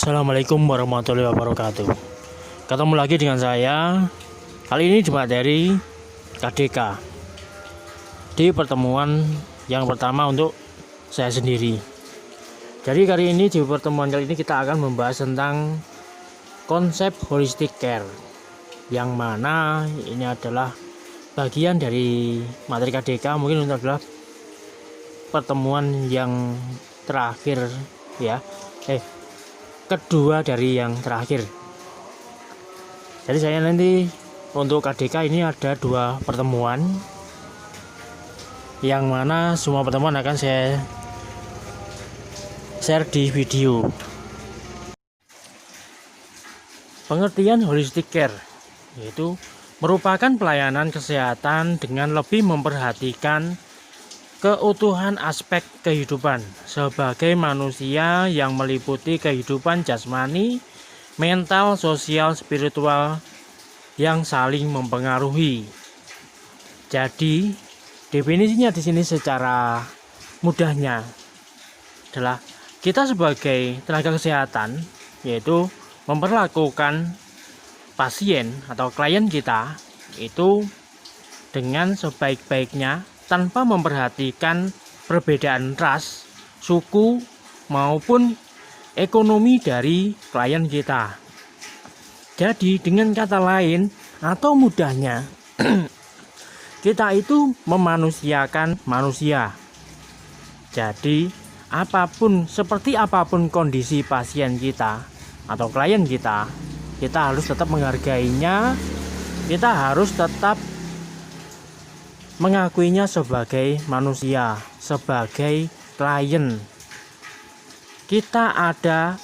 Assalamualaikum warahmatullahi wabarakatuh. Ketemu lagi dengan saya. Kali ini di materi KDK. Di pertemuan yang pertama untuk saya sendiri. Jadi kali ini di pertemuan kali ini kita akan membahas tentang konsep holistic care, yang mana ini adalah bagian dari materi KDK. Mungkin itu adalah pertemuan yang terakhir ya. Kedua dari yang terakhir. Jadi saya nanti untuk KDK ini ada 2 pertemuan, yang mana semua pertemuan akan saya share di video. Pengertian holistic care yaitu merupakan pelayanan kesehatan dengan lebih memperhatikan keutuhan aspek kehidupan sebagai manusia yang meliputi kehidupan jasmani, mental, sosial, spiritual yang saling mempengaruhi. Jadi, definisinya di sini secara mudahnya adalah kita sebagai tenaga kesehatan yaitu memperlakukan pasien atau klien kita itu dengan sebaik-baiknya tanpa memperhatikan perbedaan ras, suku, maupun ekonomi dari klien kita. Jadi dengan kata lain atau mudahnya, kita itu memanusiakan manusia. Jadi seperti apapun kondisi pasien kita atau klien kita harus tetap menghargainya, kita harus tetap mengakuinya sebagai manusia, sebagai klien. Kita ada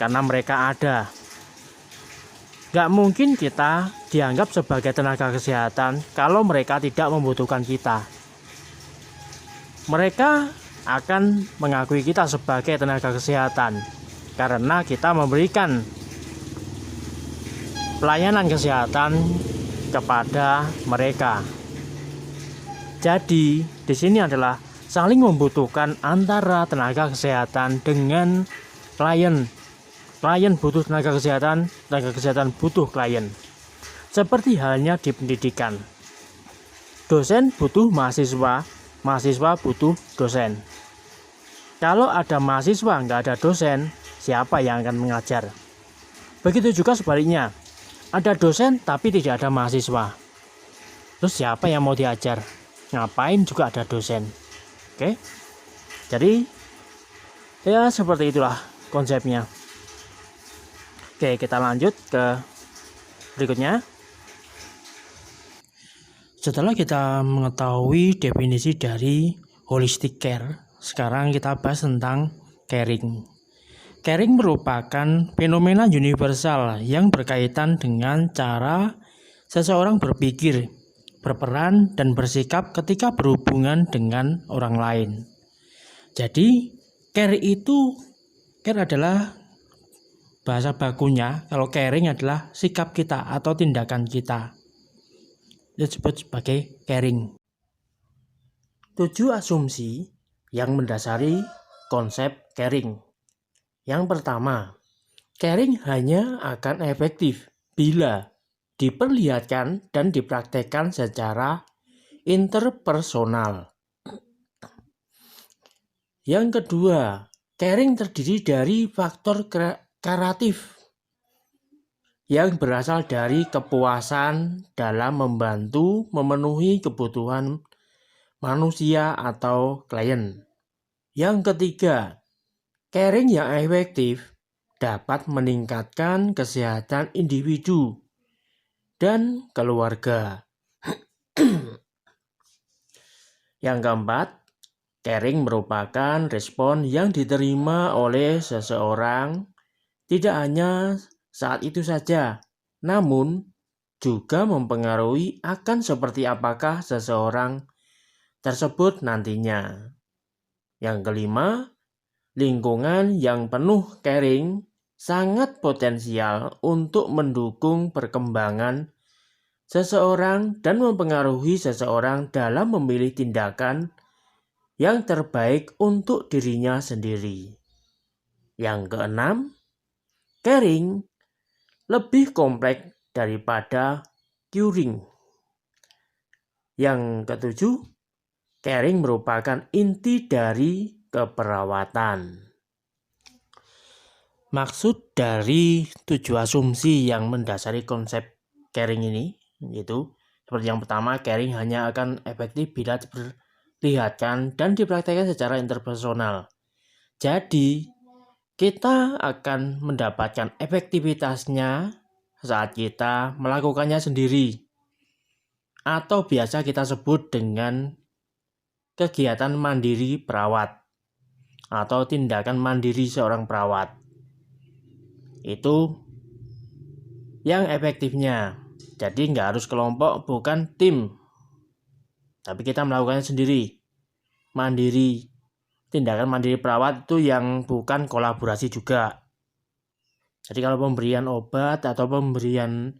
karena mereka ada. Gak mungkin kita dianggap sebagai tenaga kesehatan kalau mereka tidak membutuhkan kita. Mereka akan mengakui kita sebagai tenaga kesehatan karena kita memberikan pelayanan kesehatan kepada mereka. Jadi, di sini adalah saling membutuhkan antara tenaga kesehatan dengan klien. Klien butuh tenaga kesehatan butuh klien. Seperti halnya di pendidikan. Dosen butuh mahasiswa, mahasiswa butuh dosen. Kalau ada mahasiswa, nggak ada dosen, siapa yang akan mengajar? Begitu juga sebaliknya. Ada dosen tapi tidak ada mahasiswa. Terus siapa yang mau diajar? Ngapain juga ada dosen. Oke. Jadi ya seperti itulah konsepnya. Oke, kita lanjut ke berikutnya. Setelah kita mengetahui definisi dari holistic care, sekarang kita bahas tentang caring. Caring merupakan fenomena universal yang berkaitan dengan cara seseorang berpikir, berperan, dan bersikap ketika berhubungan dengan orang lain. Jadi, care adalah bahasa bakunya. Kalau caring adalah sikap kita atau tindakan kita. Disebut sebagai caring. 7 asumsi yang mendasari konsep caring. Yang pertama, caring hanya akan efektif bila diperlihatkan dan dipraktekkan secara interpersonal. Yang kedua, caring terdiri dari faktor kreatif yang berasal dari kepuasan dalam membantu memenuhi kebutuhan manusia atau klien. Yang ketiga, caring yang efektif dapat meningkatkan kesehatan individu dan keluarga. Yang keempat, caring merupakan respon yang diterima oleh seseorang tidak hanya saat itu saja, namun juga mempengaruhi akan seperti apakah seseorang tersebut nantinya. Yang kelima, lingkungan yang penuh caring sangat potensial untuk mendukung perkembangan seseorang dan mempengaruhi seseorang dalam memilih tindakan yang terbaik untuk dirinya sendiri. Yang keenam, Caring lebih kompleks daripada curing. Yang ketujuh, caring merupakan inti dari keperawatan. Maksud dari 7 asumsi yang mendasari konsep caring ini, yaitu seperti yang pertama, caring hanya akan efektif bila diperlihatkan dan dipraktikkan secara interpersonal. Jadi, kita akan mendapatkan efektivitasnya saat kita melakukannya sendiri, atau biasa kita sebut dengan kegiatan mandiri perawat atau tindakan mandiri seorang perawat. Itu yang efektifnya. Jadi nggak harus kelompok, bukan tim, tapi kita melakukannya sendiri, mandiri. Tindakan mandiri perawat itu yang bukan kolaborasi juga. Jadi kalau pemberian obat atau pemberian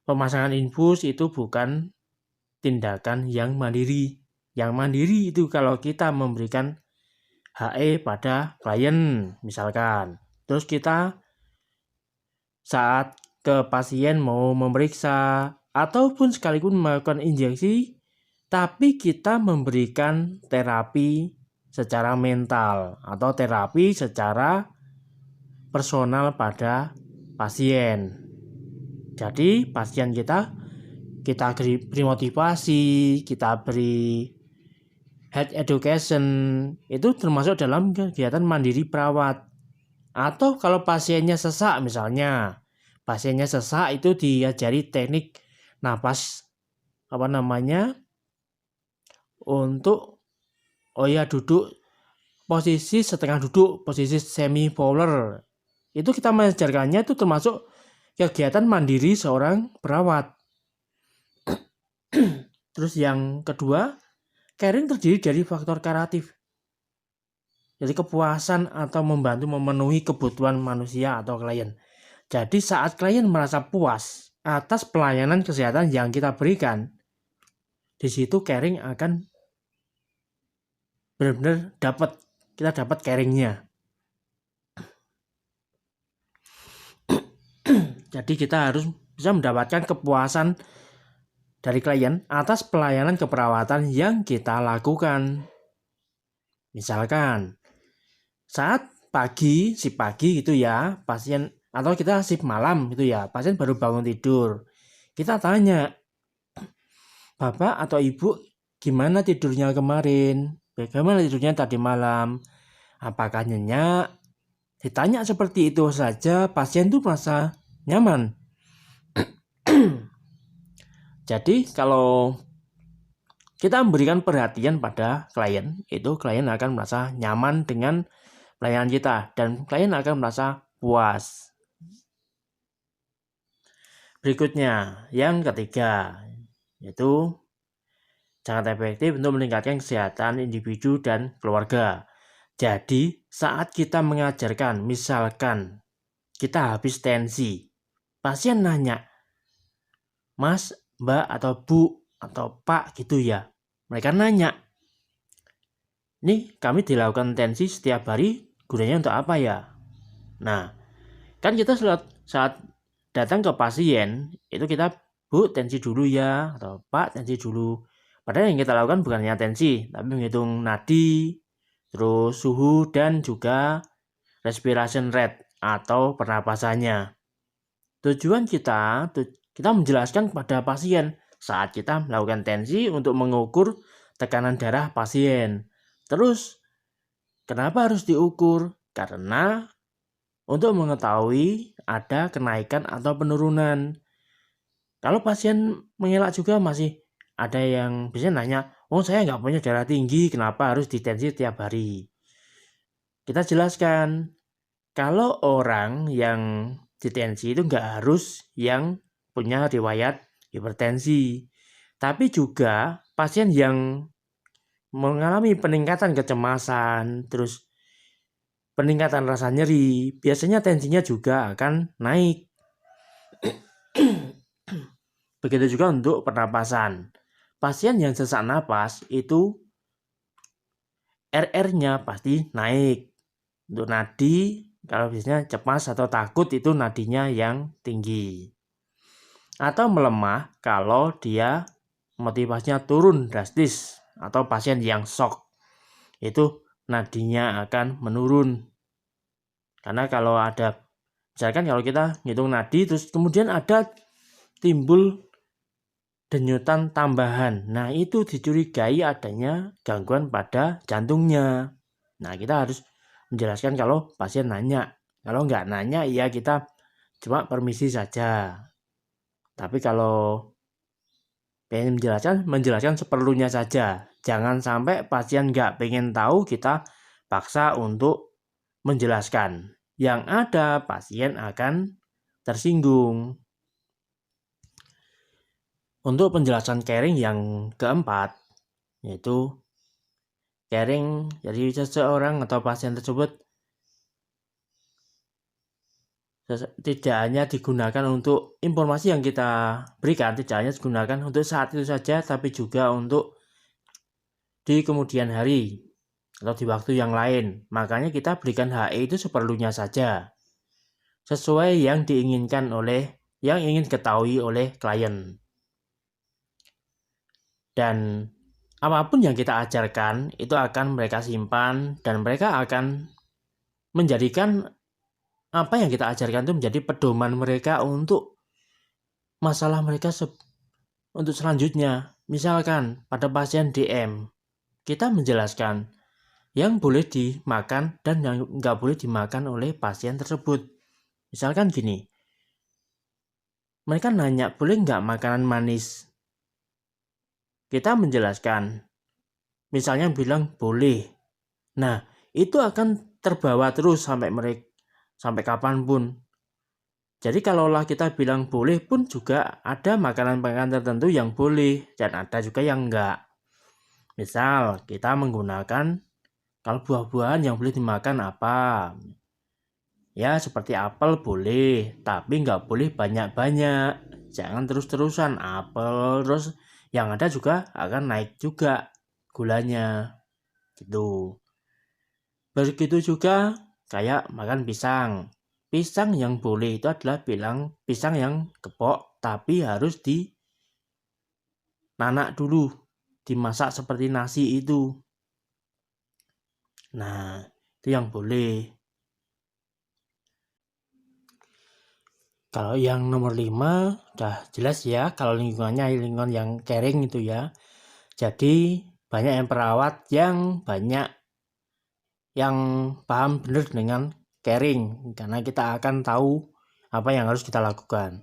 pemasangan infus itu bukan tindakan yang mandiri. Yang mandiri itu kalau kita memberikan HE pada klien misalkan. Terus kita saat ke pasien mau memeriksa ataupun sekalipun melakukan injeksi, tapi kita memberikan terapi secara mental atau terapi secara personal pada pasien. Jadi pasien kita beri motivasi, kita beri health education, itu termasuk dalam kegiatan mandiri perawat. Atau kalau pasiennya sesak misalnya, pasiennya sesak itu diajari teknik napas untuk duduk posisi setengah duduk, posisi semi fowler. Itu kita mengajarkannya itu termasuk kegiatan mandiri seorang perawat. Terus yang kedua, caring terdiri dari faktor karatif. Jadi kepuasan atau membantu memenuhi kebutuhan manusia atau klien. Jadi saat klien merasa puas atas pelayanan kesehatan yang kita berikan, di situ caring akan benar-benar kita dapat caringnya. Jadi kita harus bisa mendapatkan kepuasan dari klien atas pelayanan keperawatan yang kita lakukan. Misalkan saat shift pagi gitu ya, pasien atau kita shift malam gitu ya, pasien baru bangun tidur. Kita tanya, Bapak atau Ibu gimana tidurnya kemarin? Bagaimana tidurnya tadi malam? Apakah nyenyak? Ditanya seperti itu saja, pasien tuh merasa nyaman. Jadi kalau kita memberikan perhatian pada klien, itu klien akan merasa nyaman dengan pelayanan kita dan klien akan merasa puas. Berikutnya, yang ketiga, yaitu sangat efektif untuk meningkatkan kesehatan individu dan keluarga. Jadi, saat kita mengajarkan, misalkan kita habis tensi, pasien nanya, Mas, Mbak, atau Bu, atau Pak gitu ya. Mereka nanya, ini kami dilakukan tensi setiap hari, gunanya untuk apa ya? Nah, kan kita saat datang ke pasien, itu kita, Bu, tensi dulu ya, atau Pak, tensi dulu. Padahal yang kita lakukan bukan hanya tensi, tapi menghitung nadi, terus suhu, dan juga respiration rate atau pernapasannya. Tujuan kita menjelaskan kepada pasien saat kita melakukan tensi untuk mengukur tekanan darah pasien. Terus, kenapa harus diukur? Karena untuk mengetahui ada kenaikan atau penurunan. Kalau pasien mengelak juga masih ada yang biasanya nanya, saya nggak punya darah tinggi, kenapa harus ditensi tiap hari? Kita jelaskan, kalau orang yang ditensi itu nggak harus yang punya riwayat hipertensi, tapi juga pasien yang mengalami peningkatan kecemasan, terus peningkatan rasa nyeri, biasanya tensinya juga akan naik. Begitu juga untuk pernapasan. Pasien yang sesak napas itu RR-nya pasti naik. Untuk nadi Kalau biasanya cemas atau takut itu nadinya yang tinggi. Atau melemah kalau dia motivasinya turun drastis atau pasien yang shock. Itu nadinya akan menurun. Karena kalau ada, misalkan kalau kita ngitung nadi terus kemudian ada timbul denyutan tambahan. Nah, itu dicurigai adanya gangguan pada jantungnya. Nah, kita harus menjelaskan kalau pasien nanya. Kalau nggak nanya, ya kita cuma permisi saja. Tapi kalau pengen menjelaskan seperlunya saja. Jangan sampai pasien nggak pengen tahu, kita paksa untuk menjelaskan. Yang ada pasien akan tersinggung. Untuk penjelasan caring yang keempat, yaitu caring jadi seseorang atau pasien tersebut tidak hanya digunakan untuk informasi yang kita berikan, tidak hanya digunakan untuk saat itu saja, tapi juga untuk di kemudian hari atau di waktu yang lain. Makanya kita berikan HE itu seperlunya saja, sesuai yang diinginkan yang ingin ketahui oleh klien. Dan apapun yang kita ajarkan itu akan mereka simpan dan mereka akan menjadikan apa yang kita ajarkan itu menjadi pedoman mereka untuk masalah mereka untuk selanjutnya. Misalkan pada pasien DM, kita menjelaskan yang boleh dimakan dan yang nggak boleh dimakan oleh pasien tersebut. Misalkan gini, mereka nanya boleh nggak makanan manis? Kita menjelaskan, misalnya bilang boleh. Nah, itu akan terbawa terus sampai kapanpun. Jadi kalaulah kita bilang boleh pun juga ada makanan-makanan tertentu yang boleh dan ada juga yang enggak. Misal kita menggunakan, kalau buah-buahan yang boleh dimakan apa? Ya seperti apel boleh, tapi nggak boleh banyak-banyak. Jangan terus-terusan apel, terus yang ada juga akan naik juga gulanya. Gitu. Begitu juga kayak makan pisang. Pisang yang boleh itu adalah pisang yang kepok, tapi harus dinanak dulu, dimasak seperti nasi itu. Nah, itu yang boleh. Kalau yang nomor 5 udah jelas ya, kalau lingkungannya lingkungan yang caring itu ya. Jadi banyak yang perawat yang paham benar dengan caring, karena kita akan tahu apa yang harus kita lakukan.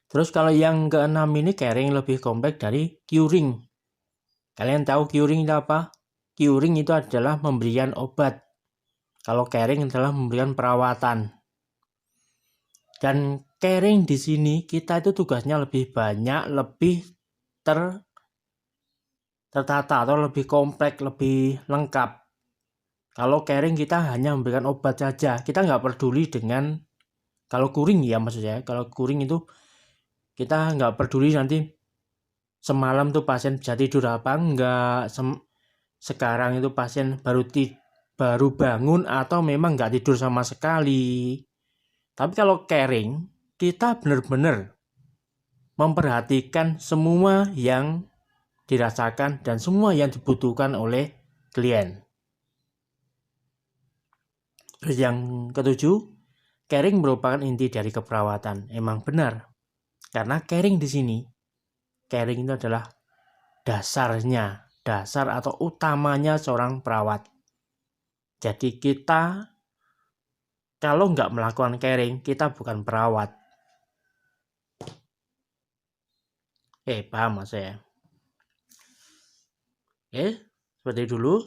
Terus kalau yang keenam ini caring lebih kompleks dari curing. Kalian tahu curing itu apa? Curing itu adalah memberikan obat. Kalau caring adalah memberikan perawatan. Dan caring di sini kita itu tugasnya lebih banyak, lebih tertata atau lebih kompleks, lebih lengkap. Kalau caring kita hanya memberikan obat saja, kita nggak peduli dengan, kalau curing ya maksudnya, kalau curing itu kita nggak peduli nanti semalam tuh pasien bisa tidur apa enggak, sekarang itu pasien baru bangun atau memang nggak tidur sama sekali. Tapi kalau caring, kita benar-benar memperhatikan semua yang dirasakan dan semua yang dibutuhkan oleh klien. Terus yang ketujuh, caring merupakan inti dari keperawatan. Emang benar. Karena caring di sini, caring itu adalah dasar atau utamanya seorang perawat. Jadi kita kalau nggak melakukan caring, kita bukan perawat. Paham mas ya? Seperti dulu,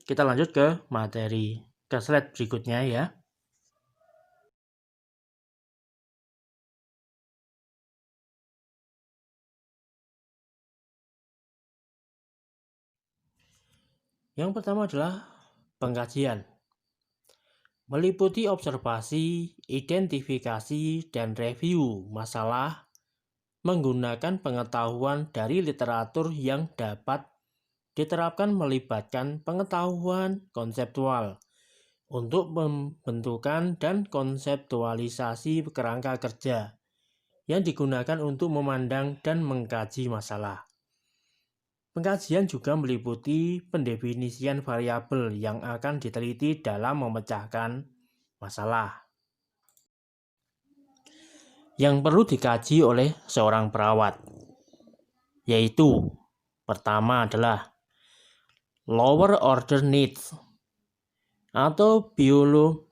kita lanjut ke materi, ke slide berikutnya ya. Yang pertama adalah pengkajian. Meliputi observasi, identifikasi, dan review masalah menggunakan pengetahuan dari literatur yang dapat diterapkan, melibatkan pengetahuan konseptual, untuk pembentukan dan konseptualisasi kerangka kerja yang digunakan untuk memandang dan mengkaji masalah. Pengkajian juga meliputi pendefinisian variabel yang akan diteliti dalam memecahkan masalah yang perlu dikaji oleh seorang perawat, yaitu pertama adalah lower order needs atau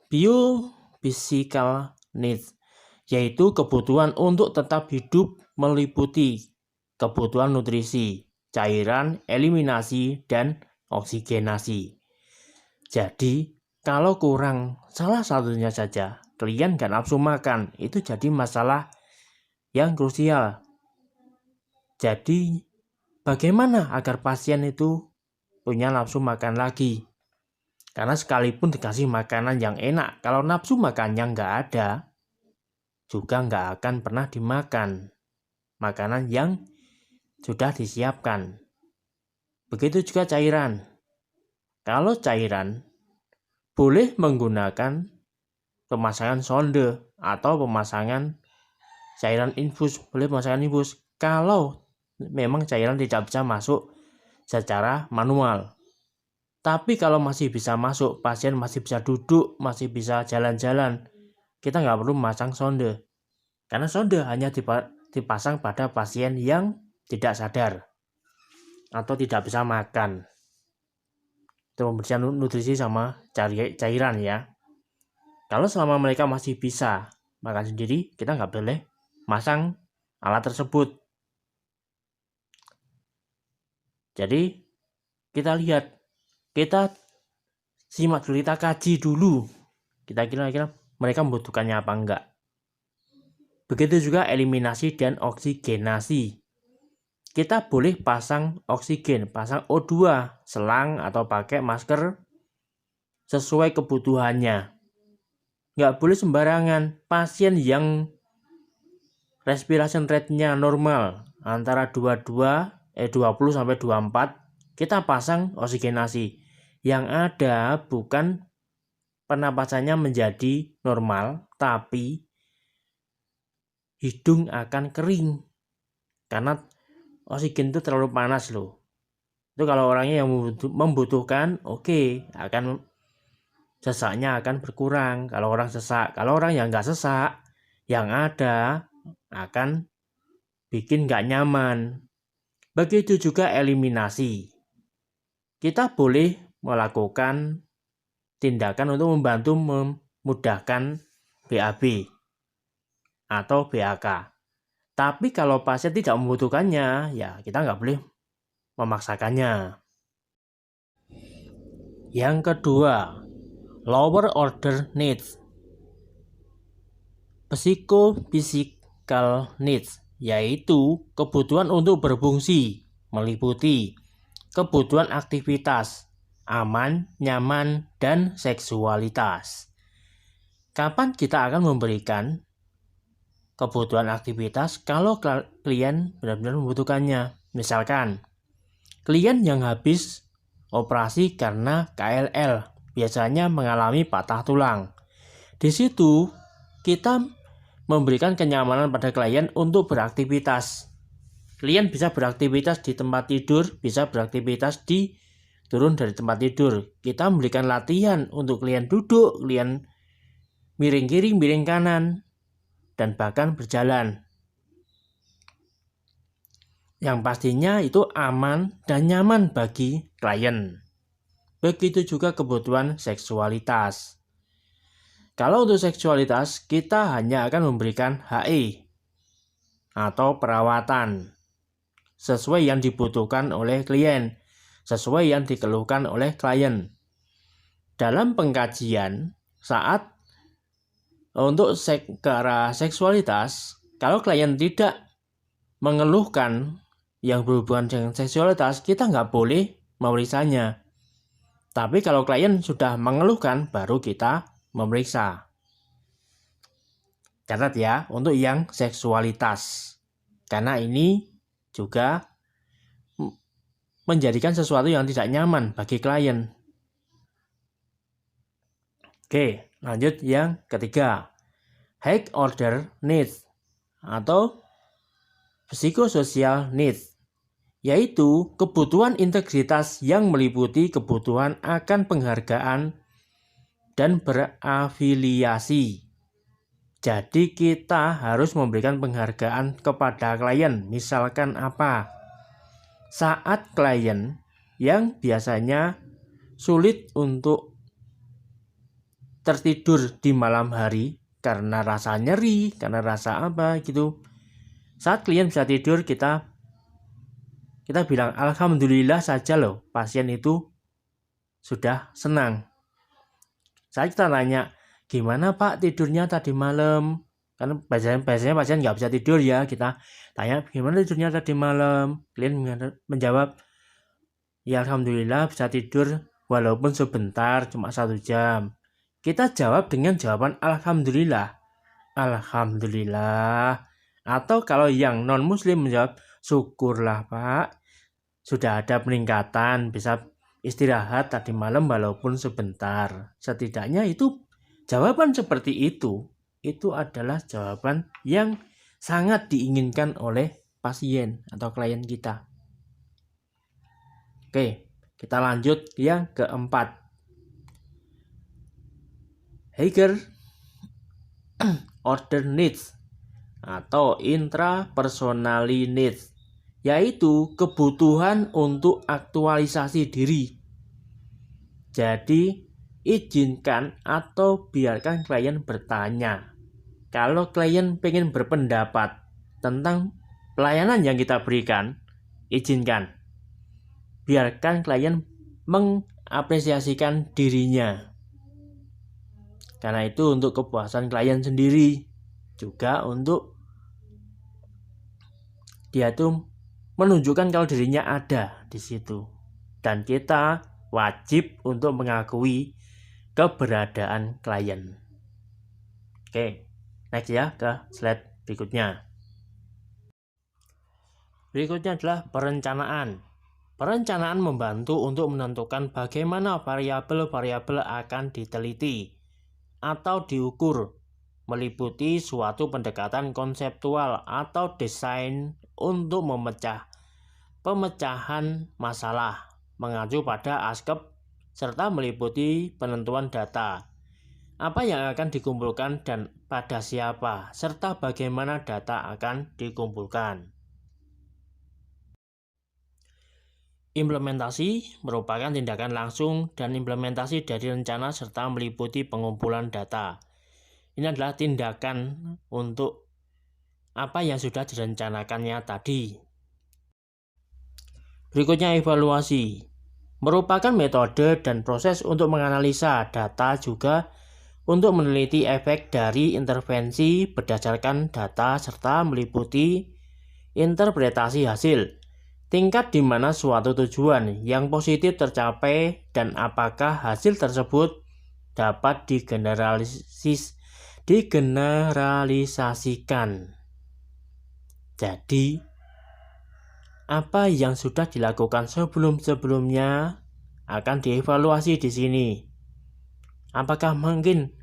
biophysical needs, yaitu kebutuhan untuk tetap hidup meliputi kebutuhan nutrisi, cairan, eliminasi, dan oksigenasi. Jadi, kalau kurang salah satunya saja, klien nggak nafsu makan, itu jadi masalah yang krusial. Jadi, bagaimana agar pasien itu punya nafsu makan lagi? Karena sekalipun dikasih makanan yang enak, kalau nafsu makannya nggak ada, juga nggak akan pernah dimakan makanan yang sudah disiapkan. Begitu juga cairan. Kalau cairan, boleh menggunakan pemasangan sonde atau pemasangan cairan infus, boleh pemasangan infus kalau memang cairan tidak bisa masuk secara manual. Tapi kalau masih bisa masuk, pasien masih bisa duduk, masih bisa jalan-jalan, kita nggak perlu memasang sonde. Karena sonde hanya dipasang pada pasien yang tidak sadar atau tidak bisa makan. Itu pemberian nutrisi sama cairan ya. Kalau selama mereka masih bisa makan sendiri, kita nggak boleh masang alat tersebut. Jadi kita lihat, kita simak dulu, kita kaji dulu, kita kira-kira mereka membutuhkannya apa enggak. Begitu juga eliminasi dan oksigenasi. Kita boleh pasang oksigen, pasang O2, selang atau pakai masker sesuai kebutuhannya. Nggak boleh sembarangan. Pasien yang respiration rate-nya normal antara 20 sampai 24, kita pasang oksigenasi. Yang ada bukan pernapasannya menjadi normal, tapi hidung akan kering. Karena oksigen itu terlalu panas loh. Itu kalau orangnya yang membutuhkan, oke, akan sesaknya akan berkurang. Kalau orang sesak, kalau orang yang nggak sesak, yang ada akan bikin nggak nyaman. Begitu juga eliminasi. Kita boleh melakukan tindakan untuk membantu memudahkan BAB atau BAK. Tapi kalau pasien tidak membutuhkannya, ya kita nggak boleh memaksakannya. Yang kedua, lower order needs, psychophysical needs, yaitu kebutuhan untuk berfungsi, meliputi kebutuhan aktivitas, aman, nyaman, dan seksualitas. Kapan kita akan memberikan kebutuhan aktivitas kalau klien benar-benar membutuhkannya? Misalkan, klien yang habis operasi karena KLL, biasanya mengalami patah tulang. Di situ, kita memberikan kenyamanan pada klien untuk beraktivitas. Klien bisa beraktivitas di tempat tidur, bisa beraktivitas di turun dari tempat tidur. Kita memberikan latihan untuk klien duduk, klien miring kiri, miring kanan, dan bahkan berjalan. Yang pastinya itu aman dan nyaman bagi klien. Begitu juga kebutuhan seksualitas. Kalau untuk seksualitas, kita hanya akan memberikan HI atau perawatan sesuai yang dibutuhkan oleh klien, sesuai yang dikeluhkan oleh klien. Dalam pengkajian, saat untuk ke arah seksualitas, kalau klien tidak mengeluhkan yang berhubungan dengan seksualitas, kita nggak boleh memeriksanya. Tapi kalau klien sudah mengeluhkan, baru kita memeriksa. Catat ya, untuk yang seksualitas. Karena ini juga menjadikan sesuatu yang tidak nyaman bagi klien. Oke, lanjut yang ketiga. High order needs atau psychosocial needs, yaitu kebutuhan integritas yang meliputi kebutuhan akan penghargaan dan berafiliasi. Jadi kita harus memberikan penghargaan kepada klien. Misalkan apa? Saat klien yang biasanya sulit untuk tertidur di malam hari karena rasa nyeri, karena rasa apa gitu. Saat klien bisa tidur, kita bilang alhamdulillah saja loh, pasien itu sudah senang. Saat kita tanya, gimana Pak tidurnya tadi malam? Kan biasanya pasien nggak bisa tidur ya, kita tanya gimana tidurnya tadi malam. Klien menjawab, ya alhamdulillah bisa tidur walaupun sebentar, cuma 1 jam. Kita jawab dengan jawaban alhamdulillah. Alhamdulillah. Atau kalau yang non muslim menjawab, syukurlah Pak, sudah ada peningkatan, bisa istirahat tadi malam walaupun sebentar. Setidaknya itu jawaban seperti itu adalah jawaban yang sangat diinginkan oleh pasien atau klien kita. Oke, kita lanjut yang keempat. Higher order needs atau intrapersonal needs, yaitu kebutuhan untuk aktualisasi diri. Jadi, izinkan atau biarkan klien bertanya. Kalau klien pengen berpendapat tentang pelayanan yang kita berikan, izinkan. Biarkan klien mengapresiasikan dirinya. Karena itu untuk kepuasan klien sendiri, juga untuk dia tuh menunjukkan kalau dirinya ada di situ. Dan kita wajib untuk mengakui keberadaan klien. Oke, next ya ke slide berikutnya. Berikutnya adalah perencanaan. Perencanaan membantu untuk menentukan bagaimana variabel-variabel akan diteliti atau diukur, meliputi suatu pendekatan konseptual atau desain untuk pemecahan masalah, mengacu pada ASCII, serta meliputi penentuan data, apa yang akan dikumpulkan dan pada siapa, serta bagaimana data akan dikumpulkan. Implementasi merupakan tindakan langsung dan implementasi dari rencana serta meliputi pengumpulan data. Ini adalah tindakan untuk apa yang sudah direncanakannya tadi. Berikutnya evaluasi. Merupakan metode dan proses untuk menganalisa data, juga untuk meneliti efek dari intervensi berdasarkan data serta meliputi interpretasi hasil. Tingkat di mana suatu tujuan yang positif tercapai dan apakah hasil tersebut dapat digeneralisasikan. Jadi, apa yang sudah dilakukan sebelum-sebelumnya akan dievaluasi di sini. Apakah mungkin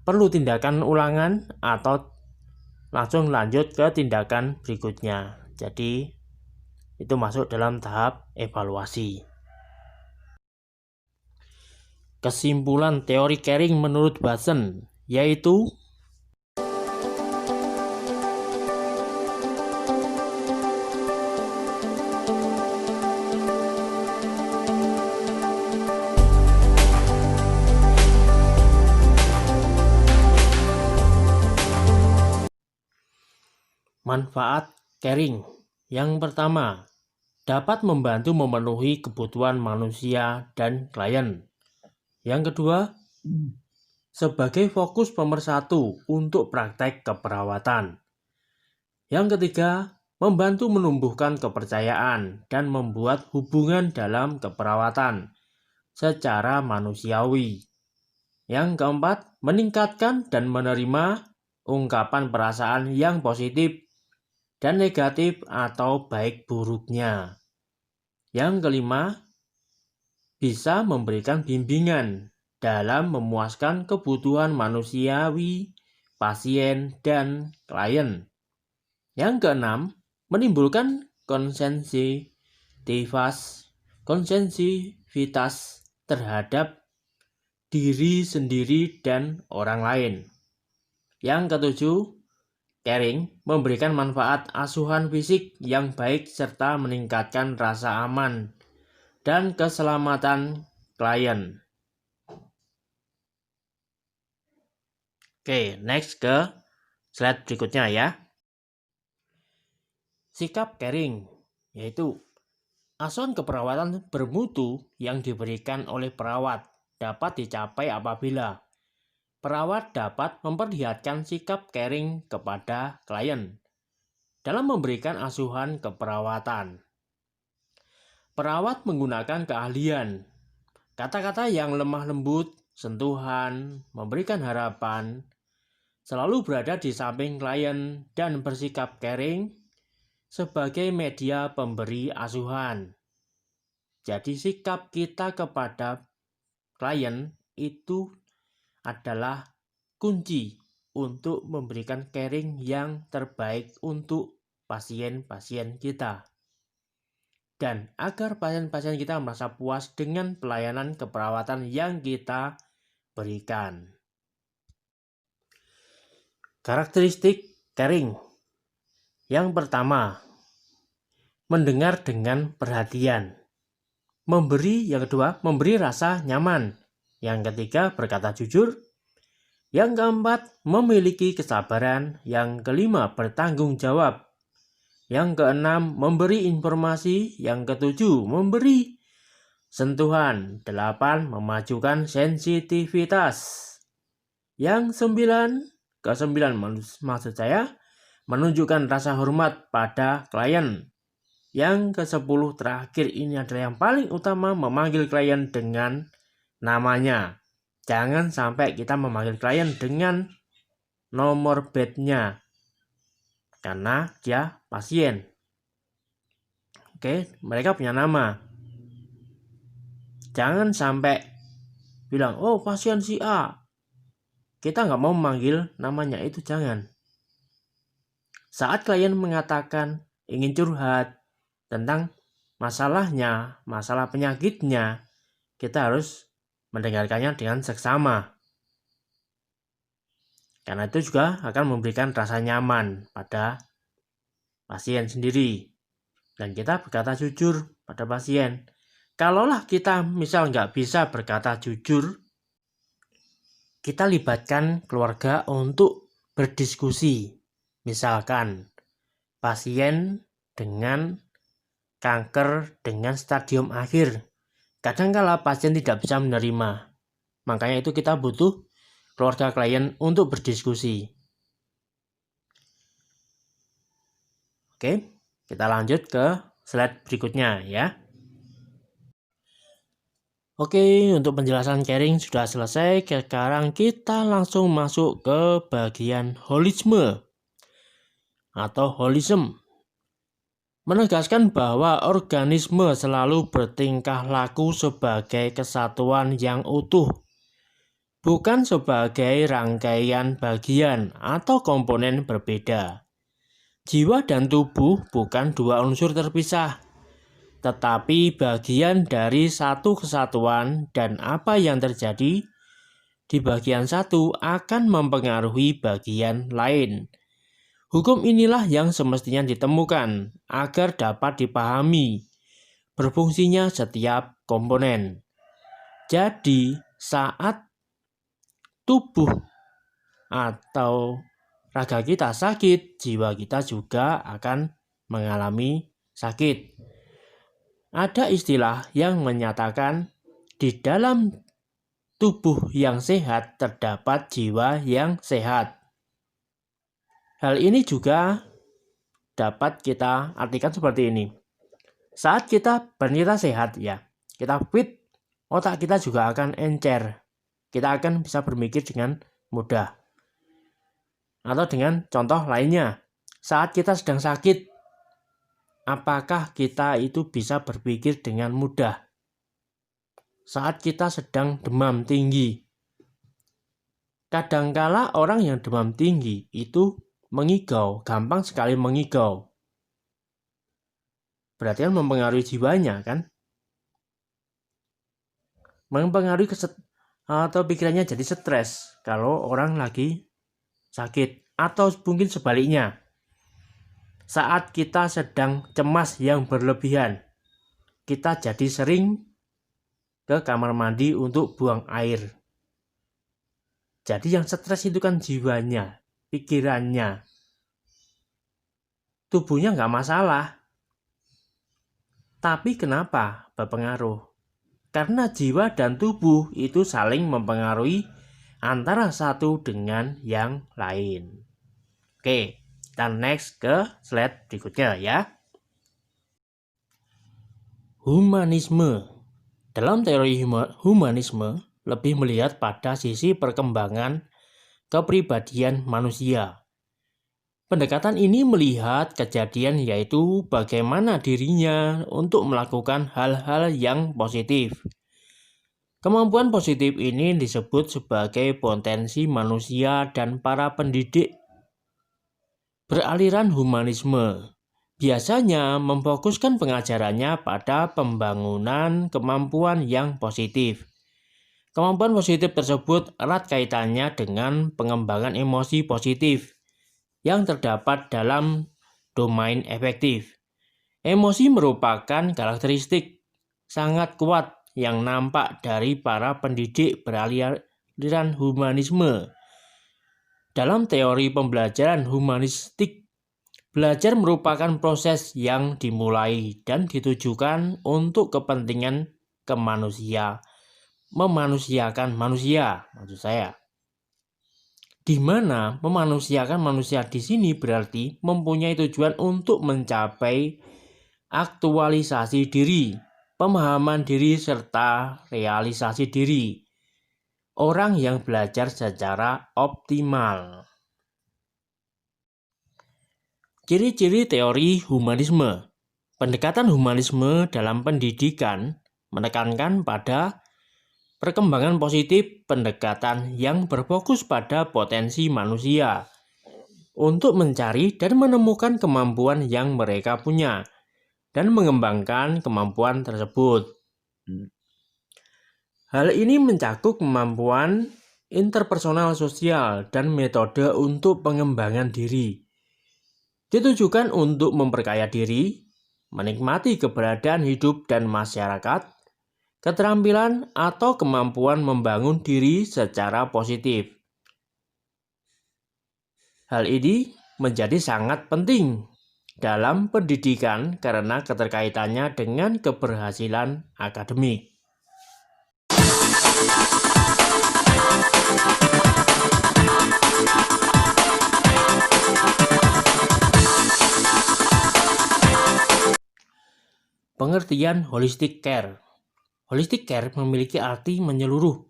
perlu tindakan ulangan atau langsung lanjut ke tindakan berikutnya. Jadi, itu masuk dalam tahap evaluasi. Kesimpulan teori caring menurut Bassen yaitu manfaat caring. Yang pertama, dapat membantu memenuhi kebutuhan manusia dan klien. Yang kedua, sebagai fokus pemersatu untuk praktek keperawatan. Yang ketiga, membantu menumbuhkan kepercayaan dan membuat hubungan dalam keperawatan secara manusiawi. Yang keempat, meningkatkan dan menerima ungkapan perasaan yang positif dan negatif atau baik buruknya. Yang kelima, bisa memberikan bimbingan dalam memuaskan kebutuhan manusiawi, pasien, dan klien. Yang keenam, menimbulkan konsensitivitas terhadap diri sendiri dan orang lain. Yang ketujuh, caring memberikan manfaat asuhan fisik yang baik serta meningkatkan rasa aman dan keselamatan klien. Oke, next ke slide berikutnya ya. Sikap caring, yaitu asuhan keperawatan bermutu yang diberikan oleh perawat dapat dicapai apabila perawat dapat memperlihatkan sikap caring kepada klien dalam memberikan asuhan keperawatan. Perawat menggunakan keahlian, kata-kata yang lemah lembut, sentuhan, memberikan harapan, selalu berada di samping klien dan bersikap caring sebagai media pemberi asuhan. Jadi sikap kita kepada klien itu adalah kunci untuk memberikan caring yang terbaik untuk pasien-pasien kita. Dan agar pasien-pasien kita merasa puas dengan pelayanan keperawatan yang kita berikan. Karakteristik caring. Yang pertama, mendengar dengan perhatian. Yang kedua, memberi rasa nyaman. Yang ketiga, berkata jujur. Yang keempat, memiliki kesabaran. Yang kelima, bertanggung jawab. Yang keenam, memberi informasi. Yang ketujuh, memberi sentuhan. 8, memajukan sensitivitas. Yang kesembilan maksud saya, menunjukkan rasa hormat pada klien. Yang ke-10 terakhir ini adalah yang paling utama, memanggil klien dengan namanya. Jangan sampai kita memanggil klien dengan nomor bednya, karena dia pasien. Oke, mereka punya nama. Jangan sampai bilang, oh pasien si A. Kita nggak mau memanggil namanya, itu jangan. Saat klien mengatakan ingin curhat tentang masalahnya, masalah penyakitnya, kita harus mendengarkannya dengan seksama. Karena itu juga akan memberikan rasa nyaman pada pasien sendiri. Dan kita berkata jujur pada pasien. Kalaulah kita misal nggak bisa berkata jujur, kita libatkan keluarga untuk berdiskusi. Misalkan pasien dengan kanker dengan stadium akhir. Kadangkala pasien tidak bisa menerima. Makanya itu kita butuh keluarga klien untuk berdiskusi. Oke, kita lanjut ke slide berikutnya ya. Oke, untuk penjelasan caring sudah selesai. Sekarang kita langsung masuk ke bagian holisme atau holism. Menegaskan bahwa organisme selalu bertingkah laku sebagai kesatuan yang utuh, bukan sebagai rangkaian bagian atau komponen berbeda. Jiwa dan tubuh bukan dua unsur terpisah, tetapi bagian dari satu kesatuan, dan apa yang terjadi di bagian satu akan mempengaruhi bagian lain. Hukum inilah yang semestinya ditemukan agar dapat dipahami berfungsinya setiap komponen. Jadi, saat tubuh atau raga kita sakit, jiwa kita juga akan mengalami sakit. Ada istilah yang menyatakan di dalam tubuh yang sehat terdapat jiwa yang sehat. Hal ini juga dapat kita artikan seperti ini. Saat kita sehat ya, kita fit, otak kita juga akan encer. Kita akan bisa berpikir dengan mudah. Atau dengan contoh lainnya, saat kita sedang sakit, apakah kita itu bisa berpikir dengan mudah? saat kita sedang demam tinggi. Kadangkala orang yang demam tinggi itu mengigau, gampang sekali mengigau. Berarti kan mempengaruhi jiwanya kan? Mempengaruhi atau pikirannya jadi stres kalau orang lagi sakit. Atau mungkin sebaliknya, saat kita sedang cemas yang berlebihan, kita jadi sering ke kamar mandi untuk buang air. Jadi yang stres itu kan jiwanya, pikirannya. Tubuhnya nggak masalah. Tapi kenapa berpengaruh? Karena jiwa dan tubuh itu saling mempengaruhi antara satu dengan yang lain. Oke, kita next ke slide berikutnya ya. Humanisme. Dalam teori humanisme lebih melihat pada sisi perkembangan kepribadian manusia. Pendekatan ini melihat kejadian yaitu bagaimana dirinya untuk melakukan hal-hal yang positif. Kemampuan positif ini disebut sebagai potensi manusia dan para pendidik beraliran humanisme. Biasanya memfokuskan pengajarannya pada pembangunan kemampuan yang positif. Kemampuan positif tersebut erat kaitannya dengan pengembangan emosi positif yang terdapat dalam domain efektif. Emosi merupakan karakteristik sangat kuat yang nampak dari para pendidik beraliran humanisme. Dalam teori pembelajaran humanistik, belajar merupakan proses yang dimulai dan ditujukan untuk kepentingan memanusiakan manusia, maksud saya. Di mana memanusiakan manusia di sini berarti mempunyai tujuan untuk mencapai aktualisasi diri, pemahaman diri, serta realisasi diri. Orang yang belajar secara optimal. Ciri-ciri teori humanisme. Pendekatan humanisme dalam pendidikan menekankan pada perkembangan positif, pendekatan yang berfokus pada potensi manusia untuk mencari dan menemukan kemampuan yang mereka punya dan mengembangkan kemampuan tersebut. Hal ini mencakup kemampuan interpersonal sosial dan metode untuk pengembangan diri. Ditujukan untuk memperkaya diri, menikmati keberadaan hidup dan masyarakat, keterampilan atau kemampuan membangun diri secara positif. Hal ini menjadi sangat penting dalam pendidikan karena keterkaitannya dengan keberhasilan akademik. Pengertian holistic care. Holistic care memiliki arti menyeluruh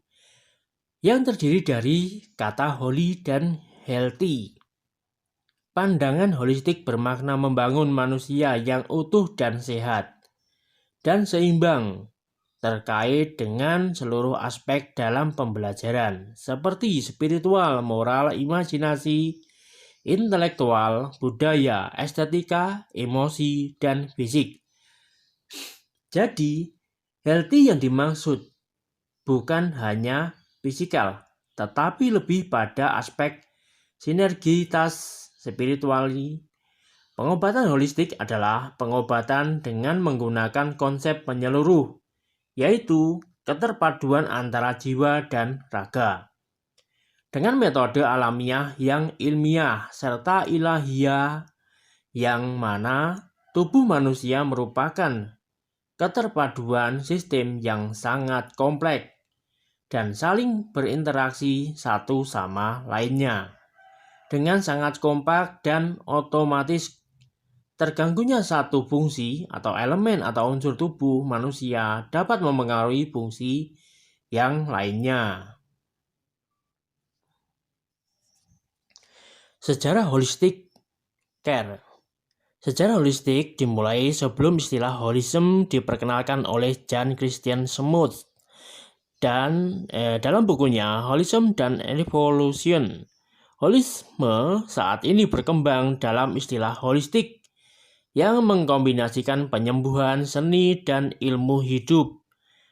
yang terdiri dari kata holy dan healthy. Pandangan holistik bermakna membangun manusia yang utuh dan sehat dan seimbang terkait dengan seluruh aspek dalam pembelajaran seperti spiritual, moral, imajinasi, intelektual, budaya, estetika, emosi, dan fisik. Jadi, healthy yang dimaksud bukan hanya fisikal, tetapi lebih pada aspek sinergitas spirituali. Pengobatan holistik adalah pengobatan dengan menggunakan konsep menyeluruh, yaitu keterpaduan antara jiwa dan raga. Dengan metode alamiah yang ilmiah serta ilahiyah, yang mana tubuh manusia merupakan keterpaduan sistem yang sangat kompleks dan saling berinteraksi satu sama lainnya. Dengan sangat kompak dan otomatis terganggunya satu fungsi atau elemen atau unsur tubuh manusia dapat mempengaruhi fungsi yang lainnya. Sejarah holistic care. Sejarah holistik dimulai sebelum istilah holism diperkenalkan oleh Jan Christian Smuts Dan dalam bukunya Holism dan Evolution, holisme saat ini berkembang dalam istilah holistik yang mengkombinasikan penyembuhan, seni, dan ilmu hidup.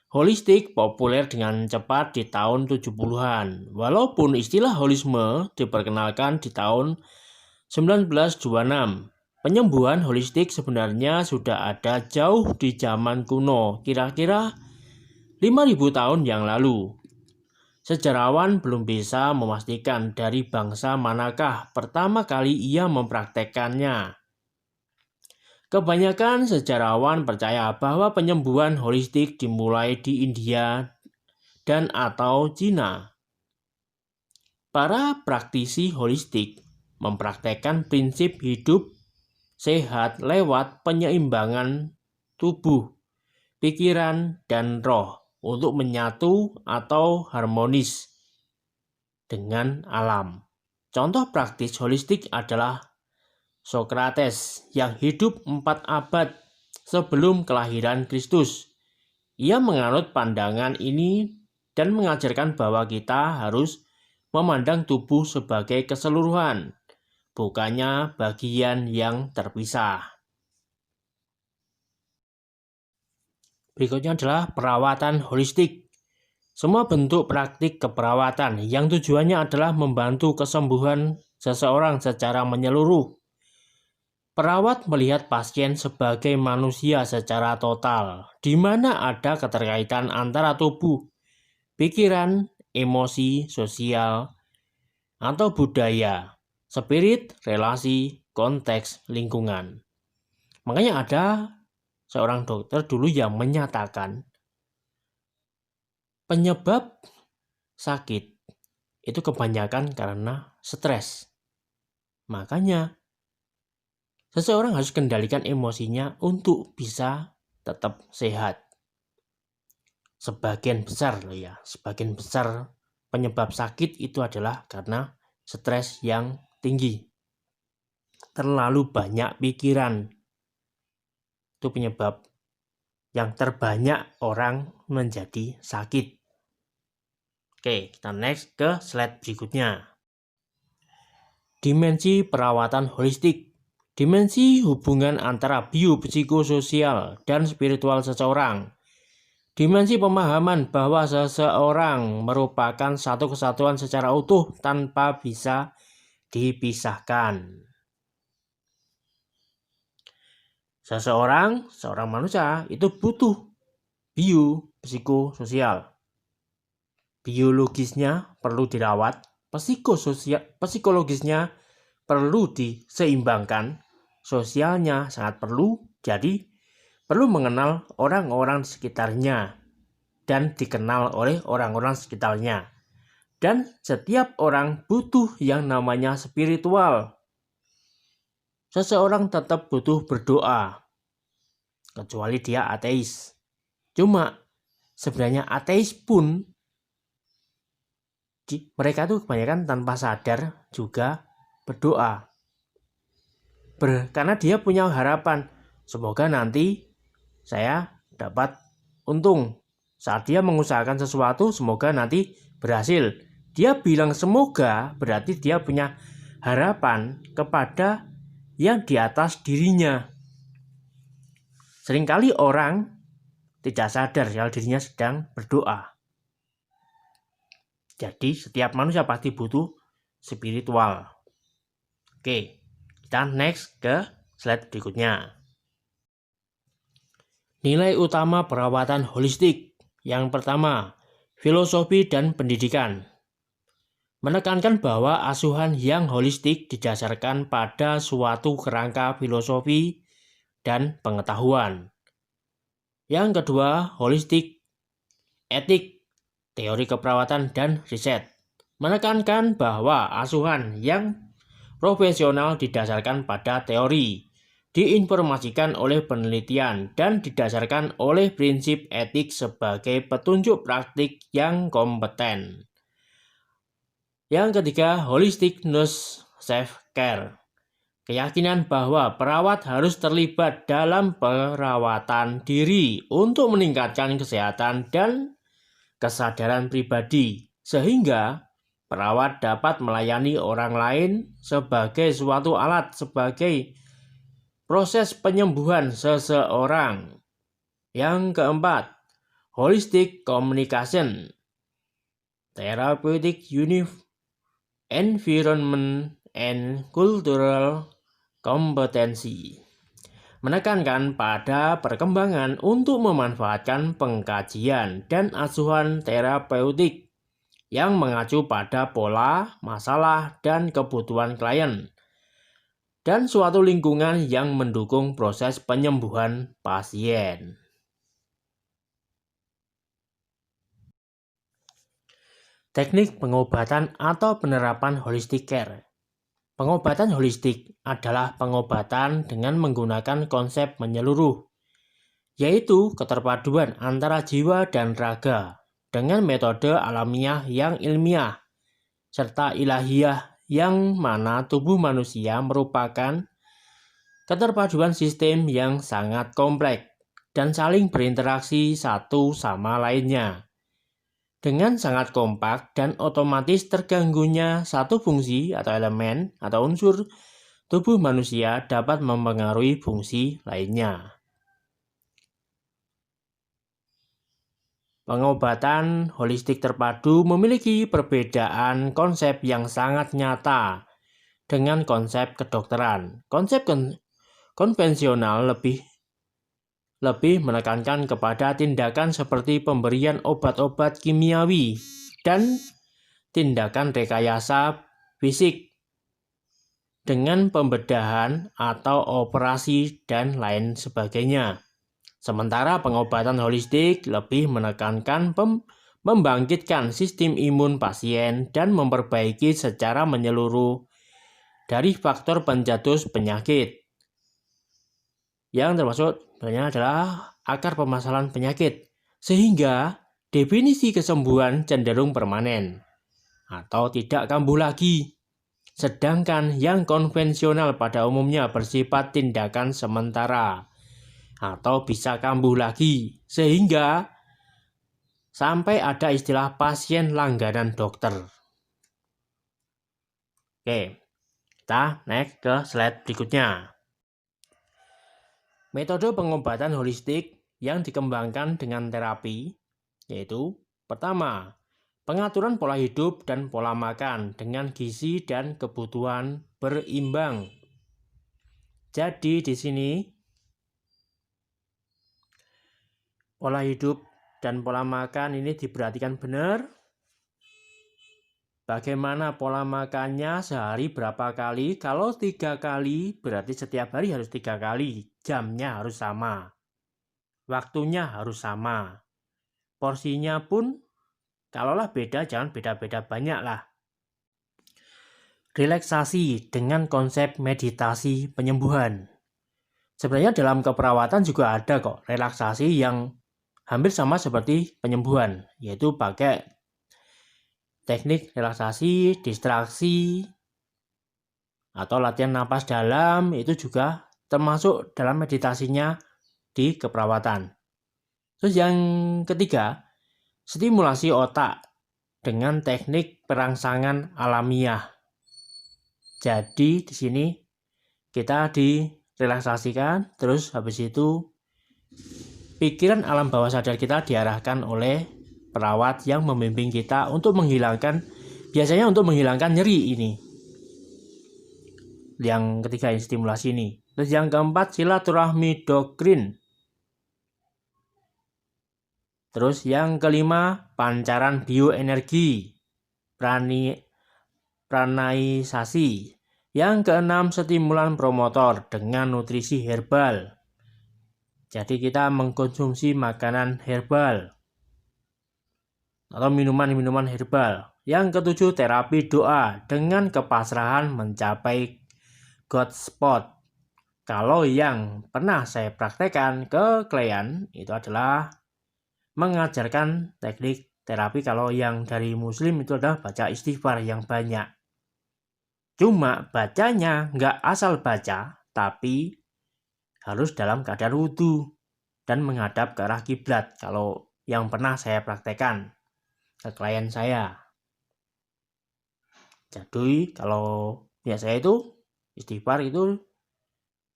Holistik populer dengan cepat di tahun 70-an, walaupun istilah holisme diperkenalkan di tahun 1926. Penyembuhan holistik sebenarnya sudah ada jauh di zaman kuno, kira-kira 5.000 tahun yang lalu. Sejarawan belum bisa memastikan dari bangsa manakah pertama kali ia mempraktekkannya. Kebanyakan sejarawan percaya bahwa penyembuhan holistik dimulai di India dan atau Cina. Para praktisi holistik mempraktekkan prinsip hidup sehat lewat penyeimbangan tubuh, pikiran, dan roh untuk menyatu atau harmonis dengan alam. Contoh praktis holistik adalah Socrates yang hidup 4 abad sebelum kelahiran Kristus. Ia menganut pandangan ini dan mengajarkan bahwa kita harus memandang tubuh sebagai keseluruhan, bukannya bagian yang terpisah. Berikutnya adalah perawatan holistik. Semua bentuk praktik keperawatan yang tujuannya adalah membantu kesembuhan seseorang secara menyeluruh. Perawat melihat pasien sebagai manusia secara total, di mana ada keterkaitan antara tubuh, pikiran, emosi, sosial, atau budaya, spirit, relasi, konteks, lingkungan. Makanya ada seorang dokter dulu yang menyatakan penyebab sakit itu kebanyakan karena stres. Makanya seseorang harus kendalikan emosinya untuk bisa tetap sehat. Sebagian besar penyebab sakit itu adalah karena stres yang tinggi. Terlalu banyak pikiran. Itu penyebab yang terbanyak orang menjadi sakit. Oke, kita next ke slide berikutnya. Dimensi perawatan holistik. Dimensi hubungan antara biopsikososial dan spiritual seseorang. Dimensi pemahaman bahwa seseorang merupakan satu kesatuan secara utuh tanpa bisa dipisahkan. Seorang manusia itu butuh biopsikososial. Biologisnya perlu dirawat, psikologisnya perlu diseimbangkan, sosialnya sangat perlu, jadi perlu mengenal orang-orang di sekitarnya dan dikenal oleh orang-orang sekitarnya. Dan setiap orang butuh yang namanya spiritual. Seseorang tetap butuh berdoa, kecuali dia ateis. Cuma sebenarnya ateis pun mereka tuh kebanyakan tanpa sadar juga berdoa. Karena dia punya harapan, semoga nanti saya dapat untung. Saat dia mengusahakan sesuatu, semoga nanti berhasil. Dia bilang semoga, berarti dia punya harapan kepada yang di atas dirinya. Seringkali orang tidak sadar kalau dirinya sedang berdoa. Jadi setiap manusia pasti butuh spiritual. Oke, kita next ke slide berikutnya. Nilai utama perawatan holistik. Yang pertama, filosofi dan pendidikan. Menekankan bahwa asuhan yang holistik didasarkan pada suatu kerangka filosofi dan pengetahuan. Yang kedua, holistik, etik, teori keperawatan dan riset. Menekankan bahwa asuhan yang profesional didasarkan pada teori, diinformasikan oleh penelitian, dan didasarkan oleh prinsip etik sebagai petunjuk praktik yang kompeten. Yang ketiga, holistic nurse self-care. Keyakinan bahwa perawat harus terlibat dalam perawatan diri untuk meningkatkan kesehatan dan kesadaran pribadi, sehingga perawat dapat melayani orang lain sebagai suatu alat sebagai proses penyembuhan seseorang. Yang keempat, holistic communication, therapeutic environment and cultural competency, menekankan pada perkembangan untuk memanfaatkan pengkajian dan asuhan terapeutik yang mengacu pada pola, masalah, dan kebutuhan klien, dan suatu lingkungan yang mendukung proses penyembuhan pasien. Teknik pengobatan atau penerapan holistic care. Pengobatan holistik adalah pengobatan dengan menggunakan konsep menyeluruh, yaitu keterpaduan antara jiwa dan raga dengan metode alamiah yang ilmiah, serta ilahiyah yang mana tubuh manusia merupakan keterpaduan sistem yang sangat kompleks dan saling berinteraksi satu sama lainnya. Dengan sangat kompak dan otomatis terganggunya satu fungsi atau elemen atau unsur tubuh manusia dapat mempengaruhi fungsi lainnya. Pengobatan holistik terpadu memiliki perbedaan konsep yang sangat nyata dengan konsep kedokteran. Konsep konvensional lebih menekankan kepada tindakan seperti pemberian obat-obat kimiawi dan tindakan rekayasa fisik dengan pembedahan atau operasi dan lain sebagainya. Sementara pengobatan holistik lebih menekankan membangkitkan sistem imun pasien dan memperbaiki secara menyeluruh dari faktor pencetus penyakit, yang termasuk sebenarnya adalah akar permasalahan penyakit, sehingga definisi kesembuhan cenderung permanen atau tidak kambuh lagi. Sedangkan yang konvensional pada umumnya bersifat tindakan sementara atau bisa kambuh lagi, sehingga sampai ada istilah pasien langganan dokter. Oke, kita next ke slide berikutnya. Metode pengobatan holistik yang dikembangkan dengan terapi yaitu pertama, pengaturan pola hidup dan pola makan dengan gizi dan kebutuhan berimbang. Jadi di sini pola hidup dan pola makan ini diperhatikan benar. Bagaimana pola makannya, sehari berapa kali? Kalau 3 kali berarti setiap hari harus 3 kali. Jamnya harus sama. Waktunya harus sama. Porsinya pun kalaulah beda jangan beda-beda banyak lah. Relaksasi dengan konsep meditasi penyembuhan. Sebenarnya dalam keperawatan juga ada kok relaksasi yang hampir sama seperti penyembuhan, yaitu pakai teknik relaksasi, distraksi, atau latihan napas dalam, itu juga termasuk dalam meditasinya di keperawatan. Terus yang ketiga, stimulasi otak dengan teknik perangsangan alamiah. Jadi di sini kita direlaksasikan, terus habis itu pikiran alam bawah sadar kita diarahkan oleh perawat yang membimbing kita untuk biasanya untuk menghilangkan nyeri ini. Yang ketiga ini stimulasi ini. Terus yang keempat silaturahmi doktrin. Terus yang kelima pancaran bioenergi, pranaisasi. Yang keenam stimulan promotor dengan nutrisi herbal. Jadi kita mengkonsumsi makanan herbal atau minuman-minuman herbal. Yang ketujuh terapi doa dengan kepasrahan mencapai God spot. Kalau yang pernah saya praktekkan ke klien itu adalah mengajarkan teknik terapi. Kalau yang dari muslim itu adalah baca istighfar yang banyak. Cuma bacanya nggak asal baca, tapi harus dalam keadaan wudhu dan menghadap ke arah kiblat kalau yang pernah saya praktekkan. ke klien saya. Jadi kalau biasanya itu istighfar itu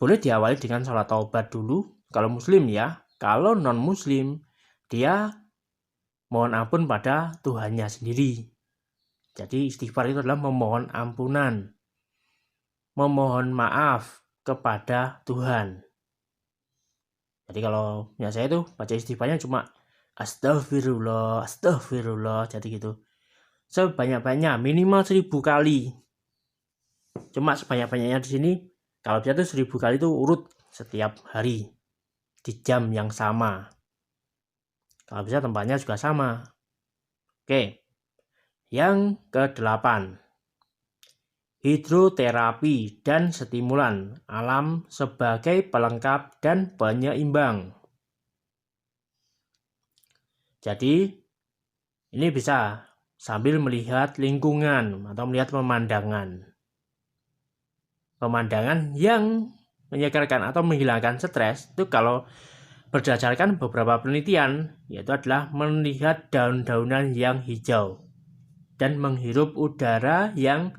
boleh diawali dengan sholat taubat dulu kalau muslim ya. Kalau non muslim dia mohon ampun pada Tuhannya sendiri. Jadi istighfar itu adalah memohon ampunan, memohon maaf kepada Tuhan. Jadi kalau saya itu baca istighfarnya cuma astagfirullah, astagfirullah, jadi gitu. Sebanyak-banyaknya minimal 1000 kali. Cuma sebanyak-banyaknya di sini kalau bisa tuh 1000 kali itu urut setiap hari di jam yang sama. Kalau bisa tempatnya juga sama. Oke. Yang ke-8. Hidroterapi dan stimulan alam sebagai pelengkap dan penyeimbang. Jadi ini bisa sambil melihat lingkungan atau melihat pemandangan. Pemandangan yang menyegarkan atau menghilangkan stres itu kalau berdasarkan beberapa penelitian yaitu adalah melihat daun-daunan yang hijau dan menghirup udara yang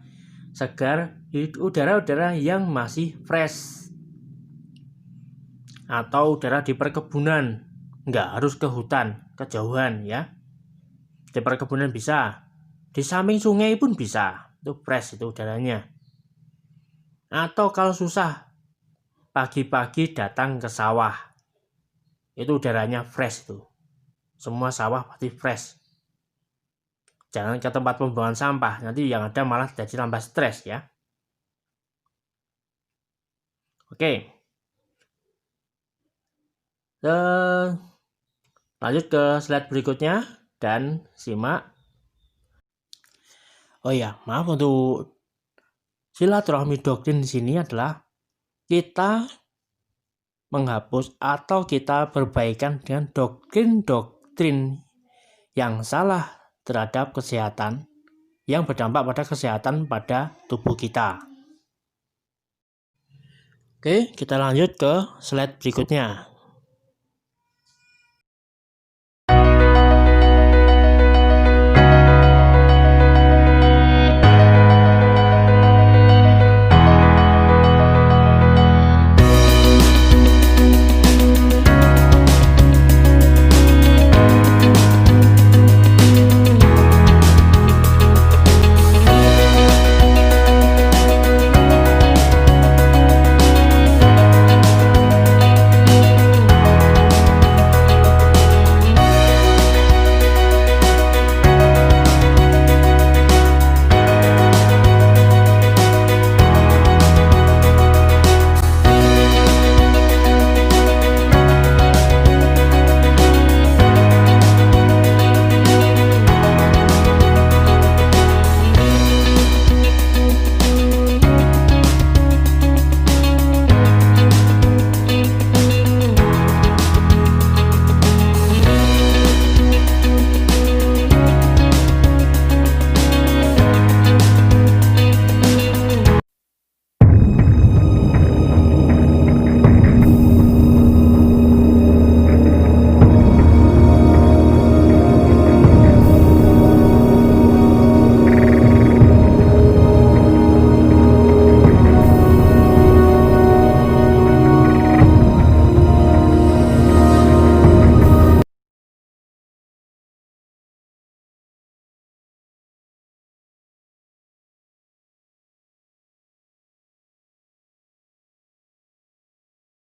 segar, udara-udara yang masih fresh atau udara di perkebunan, nggak harus ke hutan, kejauhan ya. Di perkebunan bisa, di samping sungai pun bisa, itu fresh itu udaranya. Atau kalau susah, pagi-pagi datang ke sawah, itu udaranya fresh itu. Semua sawah pasti fresh. Jangan ke tempat pembuangan sampah, nanti yang ada malah jadi tambah stres ya. Oke. Lanjut ke slide berikutnya dan simak. Oh ya, maaf untuk silaturahmi doktrin di sini adalah kita menghapus atau kita berbaikan dengan doktrin-doktrin yang salah terhadap kesehatan yang berdampak pada kesehatan pada tubuh kita. Oke, kita lanjut ke slide berikutnya.